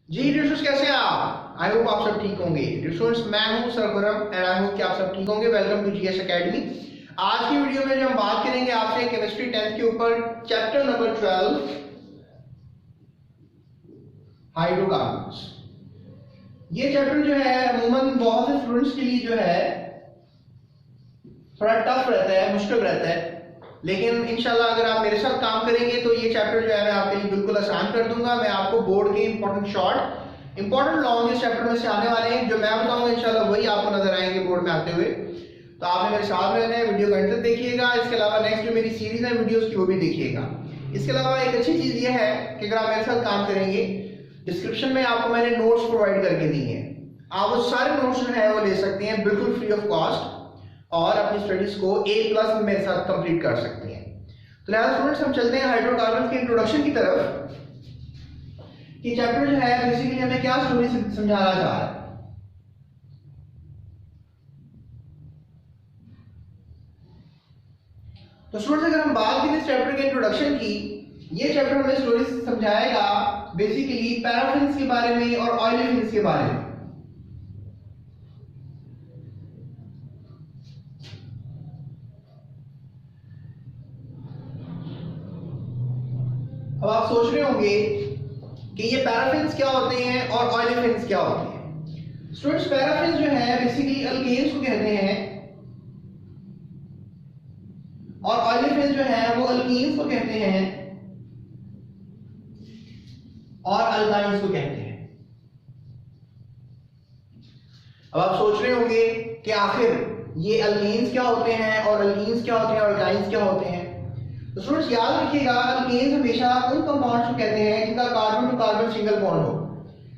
जी students, कैसे हैं आप? आई होप आप सब ठीक होंगे। स्टूडेंट्स, मैं हूं सरफरम एंड आई होप कि आप सब ठीक होंगे। Welcome to GS academy. आज की वीडियो में जो हम बात करेंगे आपसे केमिस्ट्री 10th के ऊपर, चैप्टर नंबर 12 हाइड्रोकार्बन्स। ये चैप्टर जो है अमूमन बहुत से स्टूडेंट्स के लिए जो है थोड़ा टफ रहता है, मुश्किल रहता है, लेकिन इंशाल्लाह अगर आप मेरे साथ काम करेंगे तो ये चैप्टर जो है मैं आपके लिए बिल्कुल आसान कर दूंगा। मैं आपको बोर्ड के इंपॉर्टेंट शॉर्ट, इंपॉर्टेंट लॉन्ग इस चैप्टर में से आने वाले हैं, जो मैं बताऊंगा इंशाल्लाह वही आपको नजर आएंगे बोर्ड में आते हुए। तो आपने मेरे साथ रहना है, वीडियो का अंत देखिएगा। इसके अलावा नेक्स्ट जो मेरी सीरीज है वीडियोस की, वो भी देखिएगा। इसके अलावा एक अच्छी चीज ये है कि अगर आप मेरे साथ काम करेंगे, डिस्क्रिप्शन में आपको मैंने नोट्स प्रोवाइड करके दिए हैं। आप वो सारे नोट्स जो है वो ले सकते हैं बिल्कुल फ्री ऑफ कॉस्ट और अपनी स्टडीज को A+ मेरे साथ कंप्लीट कर सकते हैं। तो लिहाजा स्टूडेंट्स, हम चलते हैं हाइड्रोकार्बन के इंट्रोडक्शन की तरफ कि चैप्टर जो है बेसिकली हमें क्या स्टोरी समझाना चाह रहा है। तो स्टूडेंट्स, अगर हम बात करें इस चैप्टर के इंट्रोडक्शन की, ये चैप्टर हमें स्टोरी समझाएगा बेसिकली पैराफिन्स के बारे में और ऑयलेफिन्स के बारे में। अब आप सोच रहे होंगे कि ये पैराफिन्स क्या होते हैं और ऑयलेफिन्स क्या होते हैं। स्टूडेंट्स, पैराफिन्स जो है बेसिकली अल्केन्स को कहते हैं और ऑयलेफिन्स जो है वो अल्कीन्स को कहते हैं और अल्काइन्स को कहते हैं। अब आप सोच रहे होंगे कि आखिर ये अल्केन्स क्या होते हैं और अल्कीन्स क्या होते हैं और अल्काइन्स क्या होते हैं। तो स्टूडेंट्स, याद रखिएगा, अल्केन्स हमेशा उन कंपाउंड्स को कहते हैं जिनका carbon to carbon single bond हो,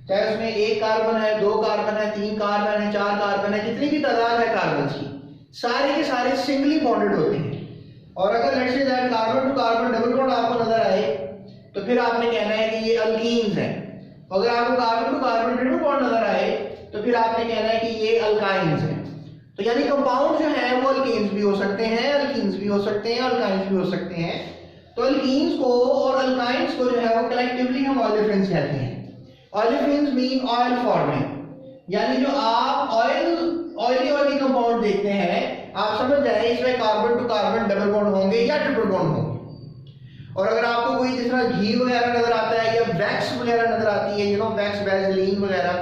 चाहे उसमें 1 कार्बन है, 2 कार्बन है, 3 कार्बन है, 4 कार्बन है, जितनी भी तादाद है कार्बन की, सारे के सारे सिंगली बॉन्डेड होते हैं। और अगर let's say that carbon to carbon double bond आपको नजर आए तो फिर आपने कहना है कि ये अल्कीन्स है। अगर आपको carbon to carbon triple bond नजर आए तो फिर आपने कहना है कि ये अल्काइन्स है। तो यानी कंपाउंड जो है वो अल्कीन्स भी हो सकते हैं, अल्कीन्स भी हो सकते हैं, अल्काइन्स भी हो सकते हैं। तो अल्कीन्स को और अल्काइन्स को जो है वो कलेक्टिवली हम ऑयलेफिन्स कहते हैं। ऑयलेफिन्स मीन ऑयल फॉर्मिंग, यानी जो आप ऑयली कंपाउंड देखते हैं, आप समझ जाए इसमें carbon to carbon double bond होंगे या ट्रिपल बॉन्ड होंगे। और अगर आपको कोई जिस तरह घी वगैरह नजर आता है या वैक्स वगैरह नजर आती है, वैक्स, वैसलीन वगैरह,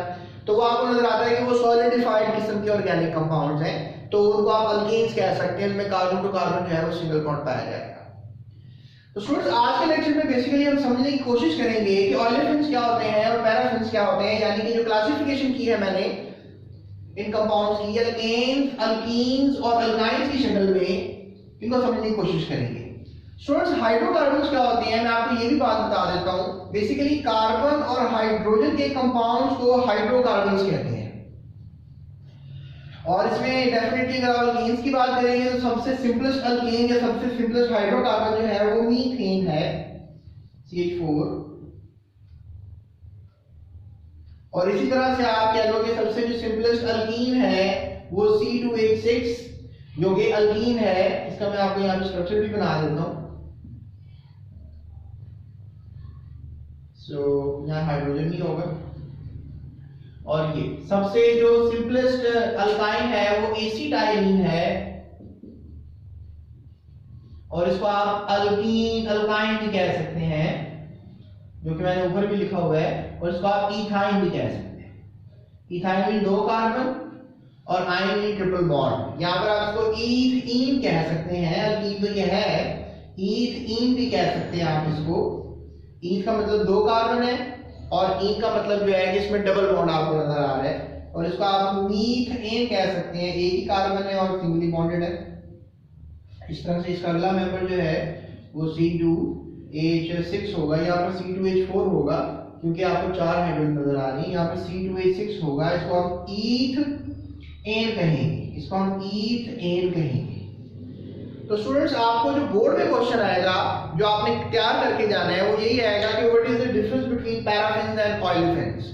तो वो आपको नजर आता है कि वो सॉलिडिफाइड किस्म के ऑर्गेनिक कंपाउंड्स हैं, तो उनको आप अल्कीन्स कह सकते हैं। उनमें कार्बन टू कार्बन जो है वो सिंगल बॉन्ड पाया जाएगा। तो स्टूडेंट्स, आज के लेक्चर में बेसिकली हम समझने की कोशिश करेंगे कि ऑयलेफिन्स क्या होते हैं और पैराफिन्स क्या होते हैं, यानी कि जो क्लासिफिकेशन की है मैंने इन कंपाउंड्स की, अल्केन्स, अल्कीन्स और अल्काइन्स की शक्ल में इनको समझने की कोशिश करेंगे। स्टूडेंट्स, हाइड्रोकार्बन्स क्या होते हैं, मैं आपको ये भी बात बता देता हूं। बेसिकली कार्बन और हाइड्रोजन के कंपाउंड्स को हाइड्रोकार्बन्स कहते हैं। और इसमें डेफिनेटली अगर आप अल्कीन्स की बात करेंगे तो सबसे सिंपलेस्ट अल्कीन या सबसे सिंपलेस्ट हाइड्रोकार्बन जो है वो मीथेन है, CH4। और इसी तरह से आप कह लो कि सबसे जो सिंपलेस्ट अल्कीन है वो C2H6 जो कि अल्कीन है। इसका मैं आपको यहाँ पे स्ट्रक्चर भी बना देता हूं। यहाँ हाइड्रोजन ही होगा। और ये सबसे जो सिंपलेस्ट अल्काइन है वो एसिटाइलिन है, और इसको आप अल्कीन, अल्काइन भी कह सकते हैं, जो कि मैंने ऊपर भी लिखा हुआ है। और इसको आप इथाइन भी कह सकते हैं। इथाइन में 2 कार्बन और आइन में ट्रिपल बॉन्ड। यहाँ पर आप इसको ईथीन कह सकते हैं। अल्कीन तो ये है, ईथीन भी कह सकते हैं आप इसको। ईथ का मतलब 2 कार्बन है और ईन का मतलब जो है कि इसमें डबल बॉन्ड आपको नजर आ रहा है, और इसको आप मीथेन कह सकते हैं। एक ही कार्बन है और सिंगली बॉन्डेड है। इस तरह से इसका अगला मेंबर जो है वो C2H6 होगा। यहाँ पर C2H4 होगा क्योंकि आपको 4 हाइड्रोजन नजर आ रही है। यहाँ पर C2H6 होगा, इसको हम ईथेन कहेंगे, इसको हम ईथेन कहेंगे। तो स्टूडेंट्स, आपको जो बोर्ड में क्वेश्चन आएगा जो आपने तैयार करके जाना है वो यही आएगा कि what is the difference between paraffins and olefins.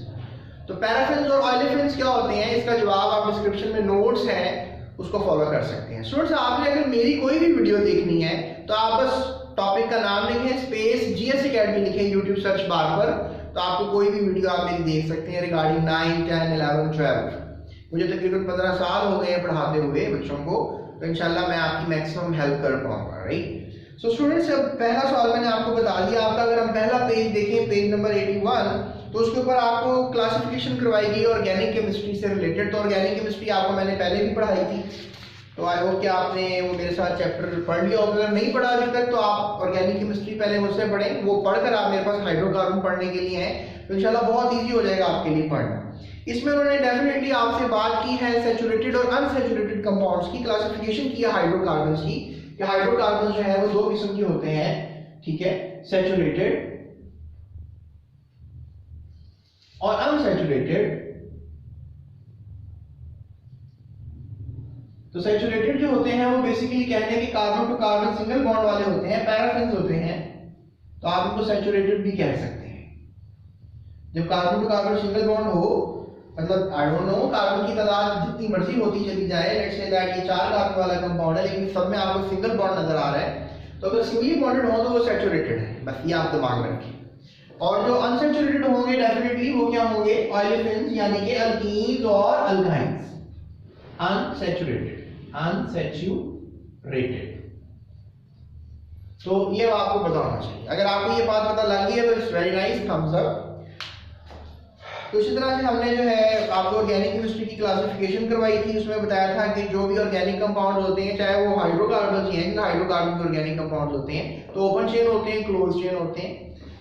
तो पैराफिन्स और ऑयलेफिन्स क्या होते हैं, इसका जवाब आप डिस्क्रिप्शन में नोट्स हैं उसको फॉलो कर सकते हैं। स्टूडेंट्स, आपने अगर मेरी कोई भी वीडियो देखनी है तो आप बस टॉपिक का नाम लिखें, स्पेस GS एकेडमी लिखें यूट्यूब सर्च बार पर, तो आपको कोई भी वीडियो आप मेरी देख सकते हैं रिगार्डिंग 9, 10, 11, 12। मुझे तकरीबन 15 साल हो गए हैं पढ़ाते हुए बच्चों को, तो इंशाल्लाह मैं आपकी मैक्सिमम हेल्प कर पाऊंगा, राइट। सो स्टूडेंट्स, अब पहला सवाल मैंने आपको बता दिया आपका। अगर हम पहला पेज देखें, पेज नंबर 81, तो उसके ऊपर आपको क्लासिफिकेशन करवाई गई ऑर्गेनिक केमिस्ट्री से रिलेटेड। तो ऑर्गेनिक केमिस्ट्री आपको मैंने पहले भी पढ़ाई थी, तो आई होप कि आपने वो मेरे साथ चैप्टर पढ़ लिया होगा। अगर नहीं पढ़ा अभी तक तो आप ऑर्गेनिक केमिस्ट्री पहले मुझसे पढ़ें, वो पढ़कर आप मेरे पास हाइड्रोकार्बन पढ़ने के लिए हैं, तो इंशाल्लाह बहुत इजी हो जाएगा आपके लिए पढ़ना। इसमें उन्होंने डेफिनेटली आपसे बात की है सैचुरेटेड और अनसैचुरेटेड कंपाउंड्स की, क्लासिफिकेशन की है हाइड्रोकार्बन्स की, कि हाइड्रोकार्बन जो है वो दो किस्म के होते हैं, ठीक है, सैचुरेटेड और अनसैचुरेटेड। तो सैचुरेटेड जो होते हैं वो बेसिकली कहते हैं कि carbon to carbon single bond वाले होते हैं, पैराफिन्स होते हैं, तो आप उनको सैचुरेटेड भी कह सकते हैं। जब carbon to carbon single bond हो, मतलब आई डोंट नो कार्बन की तादाद जितनी मर्जी होती चली जाए, लेट्स से दैट ये 4 कार्बन वाला कंपाउंड है लेकिन सब में आपको सिंगल बॉन्ड नजर आ रहा है, तो अगर सिंगली बॉन्डेड हो तो वो सैचुरेटेड है, बस ये आप दिमाग में रखें। और जो अनसैचुरेटेड होंगे डेफिनेटली वो क्या होंगे, ऑयलेफिन्स यानी कि अल्कीन्स और अल्काइन्स। अनसैचुरेटेड, तो ये आपको पता होना चाहिए। अगर आपको ये बात पता लग गई है तो it's very nice, thumbs up. तो इसी तरह से हमने जो है आपको ऑर्गेनिक केमिस्ट्री की क्लासिफिकेशन करवाई थी, उसमें बताया था कि जो भी ऑर्गेनिक कंपाउंड होते हैं, चाहे वो हाइड्रोकार्बन ही हैं, हाइड्रोकार्बन के ऑर्गेनिक कंपाउंड होते हैं, तो ओपन चेन होते हैं, क्लोज चेन होते हैं।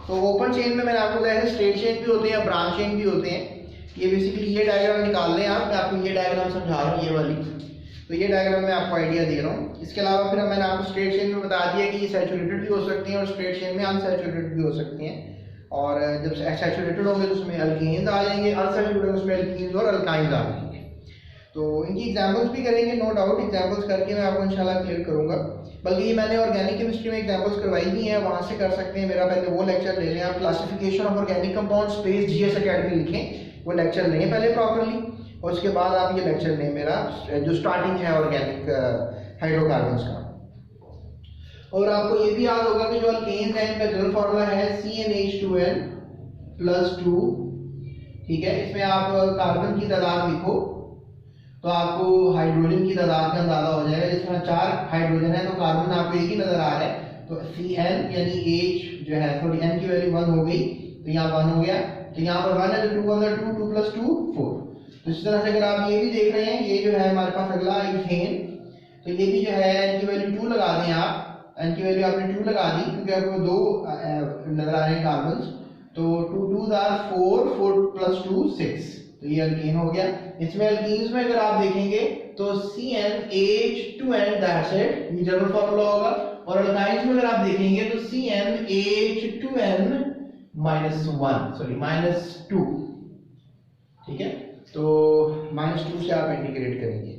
तो ओपन चेन में मैंने आपको बताया स्ट्रेट चेन भी होते हैं, ब्रांच चेन भी होते हैं। ये बेसिकली ये डायग्राम निकाल लें आप, मैं आपको ये डायग्राम समझा रहा हूँ, ये वाली, तो ये डायग्राम मैं आपको आइडिया दे रहा हूँ। इसके अलावा फिर मैंने आपको स्ट्रेट चेन में बता दिया कि ये सैचुरेटेड भी हो सकती हैं और स्ट्रेट चेन में अनसैचुरेटेड भी हो सकती हैं। और जब सैचुरेटेड होंगे तो उसमें अल्केन्स आ जाएंगे, अनसैचुरेटेड उसमें अल्कीन्स और अल्काइन्स आ जाएंगे। तो इनकी एग्जांपल्स भी करेंगे, नो डाउट एग्जांपल्स करके मैं आपको इंशाल्लाह क्लियर करूंगा। बल्कि ये मैंने ऑर्गेनिक केमिस्ट्री में एग्जांपल्स करवाई भी हैं, वहाँ से कर सकते हैं। मेरा पहले वो लेक्चर ले लें आप, classification of organic compound space GS academy लिखें, वो लेक्चर लें पहले प्रॉपरली, और उसके बाद आप ये लेक्चर लें मेरा जो स्टार्टिंग है ऑर्गेनिक हाइड्रोकार्बन्स का। और आपको ये भी याद होगा कि जो अल्केन्स है इनका जनरल फार्मूला है CnH2n+2, ठीक है। इसमें आप कार्बन की तादाद लिखो तो आपको हाइड्रोजन की तादाद का अंदाजा हो जाएगा। जिसमें 4 हाइड्रोजन है तो कार्बन आपको एक ही नजर आ रहा है, तो Cn यानी H जो है, सॉरी n की वैल्यू 1 हो गई, तो यहाँ 1 हो गया, तो यहाँ पर 1 है तो 2 1 2, 2 + 2 4। तो इस तरह से अगर आप ये भी देख रहे हैं, ये जो है हमारे पास अगला इथेन, तो ये भी जो है n की वैल्यू 2 लगा दें आप, n की वैल्यू आपने 2 लगा दी क्योंकि आपको 2 नजर आ रहे हैं कार्बन, तो 2 2 4, 4 + 2 6, तो ये अल्कीन हो गया। इसमें अल्कीन्स में अगर आप देखेंगे तो CnH2n दैट्स इट, ये जनरल फार्मूला होगा। और अल्काइन्स में अगर आप देखेंगे तो CnH2n-1, ठीक है, तो -2 से आप इंटीग्रेट करेंगे।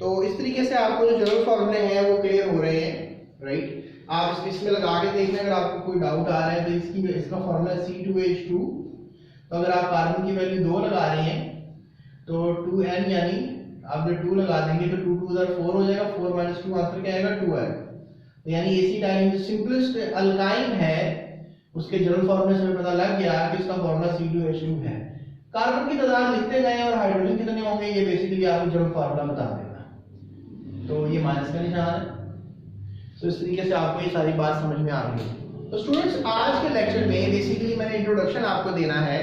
तो इस तरीके से आपको जो जनरल फार्मूले हैं वो क्लियर हो रहे हैं, राइट। आप इसमें लगा के देखना, अगर आपको कोई डाउट आ रहा है तो इसका फार्मूला C2H2, तो अगर आप कार्बन की वैल्यू 2 लगा रहे हैं तो 2n यानी आप जब 2 लगा देंगे तो 2 2 4 हो जाएगा, 4 - 2 आंसर क्या आएगा 2 आएगा। तो यानी एसिटाइलिन जो सिंपलेस्ट अल्काइन है उसके जनरल फार्मूले से पता लग गया कि इसका फार्मूला C2H2 है। कार्बन की तादाद लिखते गए और हाइड्रोजन कितने होंगे ये बेसिकली आपको जनरल फार्मूला बता देगा। तो ये माइनस का निशान है। तो इस तरीके से आपको ये सारी बात समझ में आ रही है। तो स्टूडेंट्स, आज के लेक्चर में बेसिकली मैंने इंट्रोडक्शन आपको देना है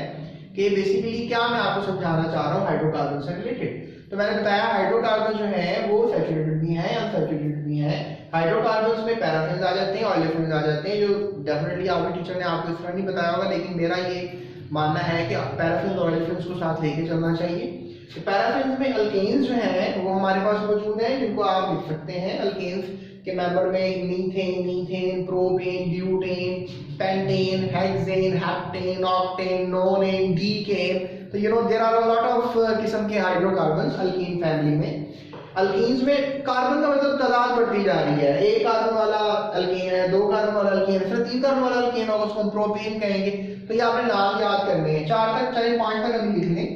कि बेसिकली क्या मैं आपको समझाना चाह रहा हूँ हाइड्रोकार्बन से रिलेटेड। तो मैंने बताया हाइड्रोकार्बन जो है वो सैचुरेटेड भी हैं, अनसैचुरेटेड भी हैं। हाइड्रोकार्बन्स में पैराफिन्स आ जाते हैं, ऑयलेफिन्स आ जाते हैं, जो डेफिनेटली आपके टीचर ने आपको इस तरह नहीं बताया होगा, लेकिन मेरा ये मानना है कि पैराफिन्स और ऑयलेफिन्स को साथ लेके चलना चाहिए। तो पैराफिन्स में अल्केन्स जो हैं वो हमारे पास मौजूद हैं, जिनको आप लिख सकते हैं। अल्केन्स के मेंबर में methane, propane, butane, pentane, hexane, heptane, octane, nonane, decane. तो there are a lot of किस्म के हाइड्रोकार्बन्स अल्कीन फैमिली में। अल्कीन्स में कार्बन का मतलब तादाद बढ़ती जा रही है। 1 कार्बन वाला अल्कीन है, 2 कार्बन वाला अल्कीन है, फिर 3 कार्बन वाला अल्कीन होगा, उसको हम प्रोपेन कहेंगे। तो ये आपने नाम याद करने हैं, 4 तक चाहे 5 तक अभी लिख लें।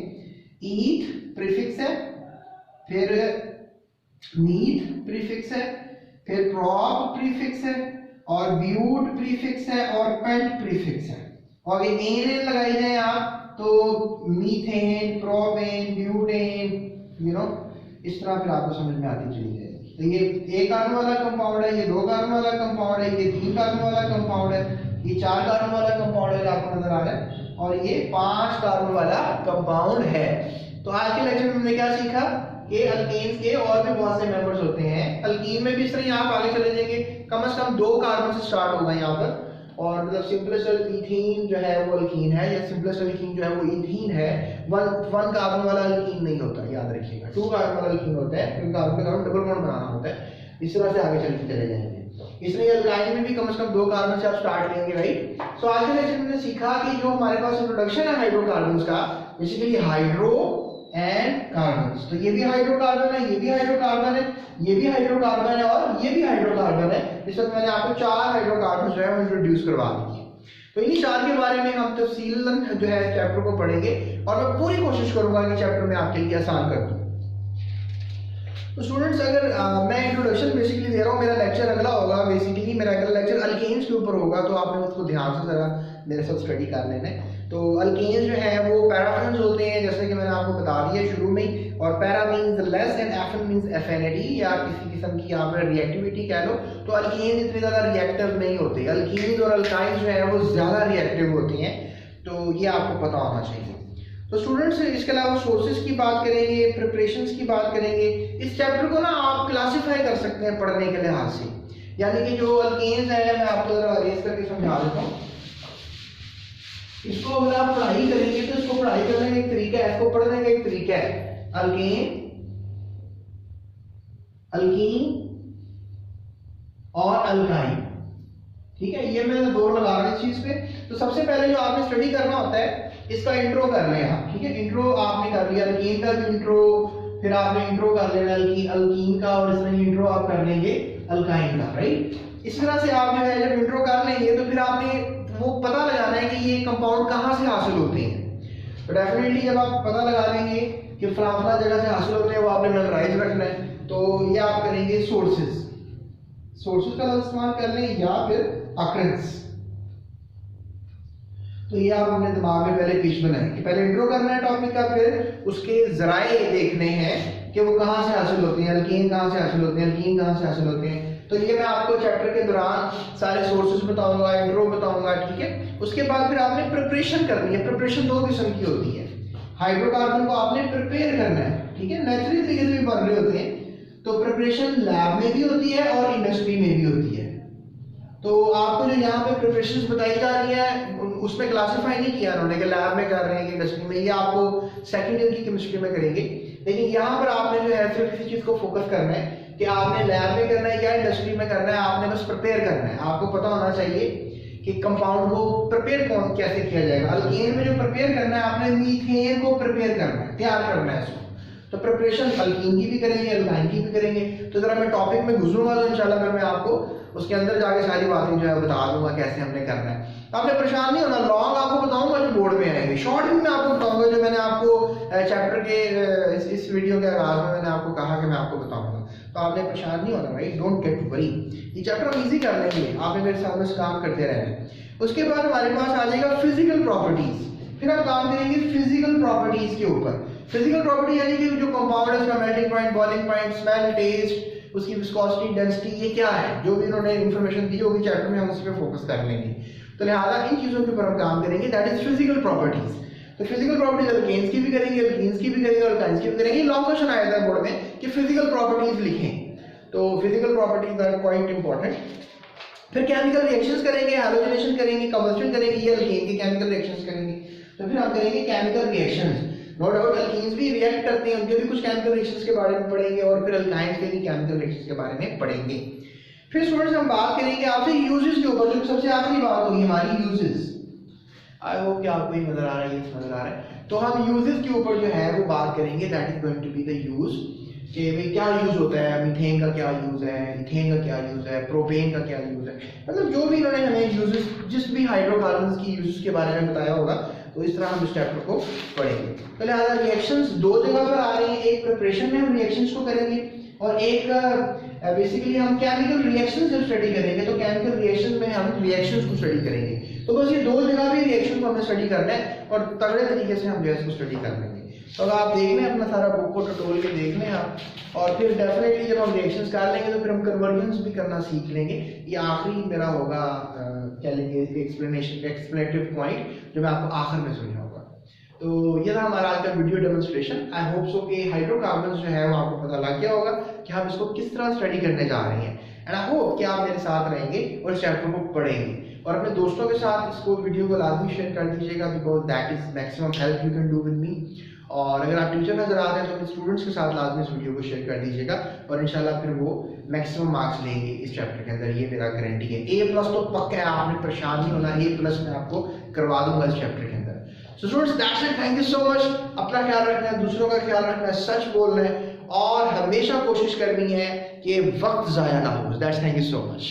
ईथ प्रीफिक्स है, फिर मीथ प्रीफिक्स है, फिर प्रॉप प्रीफिक्स है, और ब्यूट प्रीफिक्स है, और पेंट प्रीफिक्स है। और ये एन लगाई जाए आप तो मीथेन, प्रोपेन, ब्यूटेन, इस तरह फिर आपको समझ में आती चली जाएगी। तो ये 1 कार्बन वाला कंपाउंड है, ये 2 कार्बन वाला कंपाउंड है, ये 3 कार्बन वाला कंपाउंड है, ये 4 कार्बन वाला कंपाउंड है जो आपको नजर आ रहा है, और ये 5 कार्बन वाला कंपाउंड है। तो आज के लेक्चर में हमने क्या सीखा कि अल्केन्स के और भी बहुत से मेंबर्स होते हैं। अल्कीन में भी इस तरह आप आगे चले जाएंगे, कम से कम 2 कार्बन से स्टार्ट होगा यहाँ पर, और मतलब सिंपलेस्ट इथीन जो है वो अल्कीन है, या सिंपलेस्ट अल्कीन जो है वो इथीन है। 1 कार्बन वाला अल्कीन नहीं होता, याद रखिएगा। 2 कार्बन वाला अल्कीन होता है, क्योंकि कार्बन का डबल बॉन्ड बनाना होता है। इस तरह से आगे चले जाएंगे। इसलिए अल्काइन में भी कम से कम 2 कार्बन से आप स्टार्ट लेंगे, राइट। सो आज के लेक्चर में हमने सीखा कि जो हमारे पास इंट्रोडक्शन है हाइड्रोकार्बन्स का, बेसिकली हाइड्रो एंड कार्बन। तो ये भी हाइड्रोकार्बन है, ये भी हाइड्रोकार्बन है, ये भी हाइड्रोकार्बन है, और ये भी हाइड्रोकार्बन है। इस वक्त मैंने आपको 4 हाइड्रोकार्बन जो है वो इंट्रोड्यूस करवा दिए। तो इन्हीं 4 के बारे में हम तफसीलन जो है चैप्टर को पढ़ेंगे, और मैं पूरी कोशिश करूंगा कि चैप्टर में आपके लिए आसान कर दूं। तो स्टूडेंट्स, अगर मैं इंट्रोडक्शन बेसिकली दे रहा हूँ, मेरा लेक्चर अगला होगा, बेसिकली मेरा अगला लेक्चर अल्केन्स के ऊपर होगा, तो आपने उसको ध्यान से जरा मेरे साथ स्टडी कर लेना है। तो अल्केन्स जो है वो पैराफिन्स होते हैं, जैसे कि मैंने आपको बता दिया शुरू में, और para means less and affin means affinity, या किसी किस्म की आप रिएक्टिविटी कह लो। तो अल्केन्स इतने ज़्यादा रिएक्टिव नहीं होते, अल्कीन्स और अल्काइन्स जो है वो ज़्यादा रिएक्टिव होते हैं, तो ये आपको पता होना चाहिए। तो स्टूडेंट्स, इसके अलावा सोर्सेज की बात करेंगे, प्रिपरेशंस की बात करेंगे। इस चैप्टर को ना आप क्लासिफाई कर सकते हैं पढ़ने के लिहाज से, यानी कि जो अल्केन्स है, मैं आपको जरा अरेंज करके समझा देता हूँ। इसको अगर आप पढ़ाई करेंगे तो इसको पढ़ाई करने का एक तरीका है, इसको पढ़ने का एक तरीका है। अल्केन, अल्कीन और अल्काइन, ठीक है। ये मैं जोर लगा रहा हूं इस चीज पे। तो सबसे पहले जो आपने स्टडी करना होता है, इसका इंट्रो कर लें आप, ठीक है। इंट्रो आपने कर लिया, अल्कीन का भी इंट्रो, फिर आपने इंट्रो कर लेना अल्कीन का, और इसमें इंट्रो आप कर लेंगे अल्काइन का, राइट। इस तरह से आप जो है जब इंट्रो कर लेंगे तो फिर आपने वो पता लगाना है कि ये कंपाउंड कहाँ से हासिल होते हैं। तो डेफिनेटली जब आप पता लगा लेंगे कि फलाना जगह से हासिल होते हैं, वो आपने मेमोराइज रखना है। तो ये आप करेंगे सोर्सेज का इस्तेमाल कर लें, या फिर अकरेंस। तो ये आप अपने दिमाग में पहले पिच बनाएं कि पहले इंट्रो करना है टॉपिक का, फिर उसके जराए देखने हैं कि वो कहाँ से हासिल होते हैं, अल्कीन कहाँ से हासिल होते हैं, अल्कीन कहाँ से हासिल होते हैं। तो ये मैं आपको चैप्टर के दौरान सारे सोर्सेज बताऊंगा, इंट्रो बताऊंगा, ठीक है। उसके बाद फिर आपने प्रिपरेशन करनी है। प्रिपरेशन 2 किस्म की होती है। हाइड्रोकार्बन को आपने प्रिपेयर करना है, ठीक है, नेचुरली तरीके से भी बन रहे होते हैं। तो प्रिपरेशन लैब में भी होती है और इंडस्ट्री में भी होती है। तो आपको जो यहाँ पे प्रिपरेशंस बताई जा रही है, उसमें क्लासिफाई नहीं किया उन्होंने कि लैब में कर रहे हैं कि इंडस्ट्री में, ये आपको सेकंड ईयर की केमिस्ट्री में करेंगे। लेकिन यहाँ पर आपने जो है सिर्फ इसी चीज को फोकस करना है कि आपने लैब में करना है या इंडस्ट्री में करना है, आपने बस प्रिपेयर करना है। आपको पता होना चाहिए कि कंपाउंड को प्रिपेयर कैसे किया जाएगा। अल्केन में जो प्रिपेयर करना है, आपने मीथेन को प्रिपेयर करना है, तैयार करना है इसको। तो प्रिपरेशन अल्कीन की भी करेंगे, अल्काइन की भी करेंगे। तो जरा मैं टॉपिक में घुसूंगा तो इंशाल्लाह फिर मैं आपको उसके अंदर जाके सारी बातें जो है बता दूंगा कैसे हमने करना है। आपने परेशान नहीं होना, लॉन्ग आपको बताऊंगा जो बोर्ड में आएंगे, शॉर्ट भी मैं आपको बताऊंगा जो मैंने आपको चैप्टर के इस वीडियो के आगाज में मैंने आपको कहा कि मैं आपको बताऊंगा। तो आपने परेशान नहीं होना, राइट, डोंट गेट वरी। ये चैप्टर हम इजी कर लेंगे, आपने मेरे साथ में काम करते रहना। उसके बाद हमारे पास आ जाएगा फिजिकल प्रॉपर्टीज। फिर हम काम करेंगे फिजिकल प्रॉपर्टीज के ऊपर। फिजिकल प्रॉपर्टी यानी कि जो कंपाउंड है, उसका melting point, boiling point, smell, taste, उसकी विस्कोसिटी, डेंसिटी, ये क्या है, जो भी इन्होंने इंफॉर्मेशन दी होगी चैप्टर में, हम उस पर फोकस कर लेंगे। तो लिहाजा इन चीजों के ऊपर हम काम करेंगे, दैट इज फिजिकल प्रॉपर्टीज। तो फिजिकल प्रॉपर्टीज अल्केन्स की भी करेंगे, अल्कीन्स की भी करेंगे, अल्काइन्स की भी करेंगे। लॉन्ग क्वेश्चन आया था बोर्ड में कि फिजिकल प्रॉपर्टीज लिखें, तो physical properties are quite important. फिर केमिकल रिएक्शंस करेंगे, हैलोजिनेशन करेंगे, कंबस्शन करेंगे, ये अल्केन के केमिकल रिएक्शंस करेंगे। तो फिर हम करेंगे chemical reactions. No doubt alkynes भी रिएक्ट करते हैं, उनके भी कुछ केमिकल रिएक्शंस के बारे में पढ़ेंगे, और फिर अल्काइन्स के भी केमिकल रिएक्शंस के बारे में पढ़ेंगे। फिर स्टूडेंट्स हम बात करेंगे आपसे यूजेस के ऊपर, जो सबसे आखिरी बात होगी हमारी यूजेस। आई होप कि आपको ये नजर आ रहा है, ये नजर आ रहा है। तो हम यूजेस के ऊपर जो है वो बात करेंगे, that is going to be the use, कि भाई क्या यूज होता है, मीथेन का क्या यूज है, इथेन का क्या यूज है, प्रोपेन का क्या यूज है, मतलब जो भी इन्होंने हमें यूजेस, जिस भी हाइड्रोकार्बन्स की यूजेस के बारे में बताया होगा, तो इस तरह हम इस चैप्टर को पढ़ेंगे। तो लिहाजा रिएक्शंस 2 जगह पर आ रही हैं, एक प्रिपरेशन में हम रिएक्शंस को करेंगे, और एक बेसिकली हम केमिकल रिएक्शंस जब स्टडी करेंगे तो केमिकल रिएक्शंस में हम रिएक्शंस को स्टडी करेंगे। तो बस ये 2 जगह भी रिएक्शन को हमें स्टडी करना है और तगड़े तरीके से हम जो है इसको स्टडी कर लेंगे। तो अगर आप देख लें अपना सारा बुक को टटोल के देख लें आप, और फिर डेफिनेटली जब हम रिएक्शंस कर लेंगे तो फिर हम कन्वर्जन्स भी करना सीख लेंगे। ये आखिरी मेरा होगा क्या लेंगे एक्सप्लेनेटिव पॉइंट जो मैं आपको आखिर में समझाऊंगा। तो ये था हमारा आज का video demonstration. I hope so कि हाइड्रोकार्बन्स जो है वो आपको पता लग गया होगा कि हम इसको किस तरह स्टडी करने जा रहे हैं। एंड आई होप कि आप मेरे साथ रहेंगे और इस चैप्टर को पढ़ेंगे और अपने दोस्तों के साथ इसको वीडियो को लाजमी शेयर कर दीजिएगा, because that is maximum help you can do with me. और अगर आप टीचर नजर आ रहे हैं तो अपने स्टूडेंट्स के साथ लाजमी इस वीडियो को शेयर कर दीजिएगा और इंशाल्लाह फिर वो मैक्सिमम मार्क्स लेंगे इस चैप्टर के अंदर, ये मेरा गारंटी है। A+ तो पक्का है, आपने परेशान नहीं होना, A+ मैं आपको करवा दूंगा इस चैप्टर के अंदर। So students that's it, thank you so much. अपना ख्याल रखना है, दूसरों का ख्याल रखना है, सच बोलना है और हमेशा कोशिश करनी है कि वक्त ज़ाया ना हो। That's thank you so much.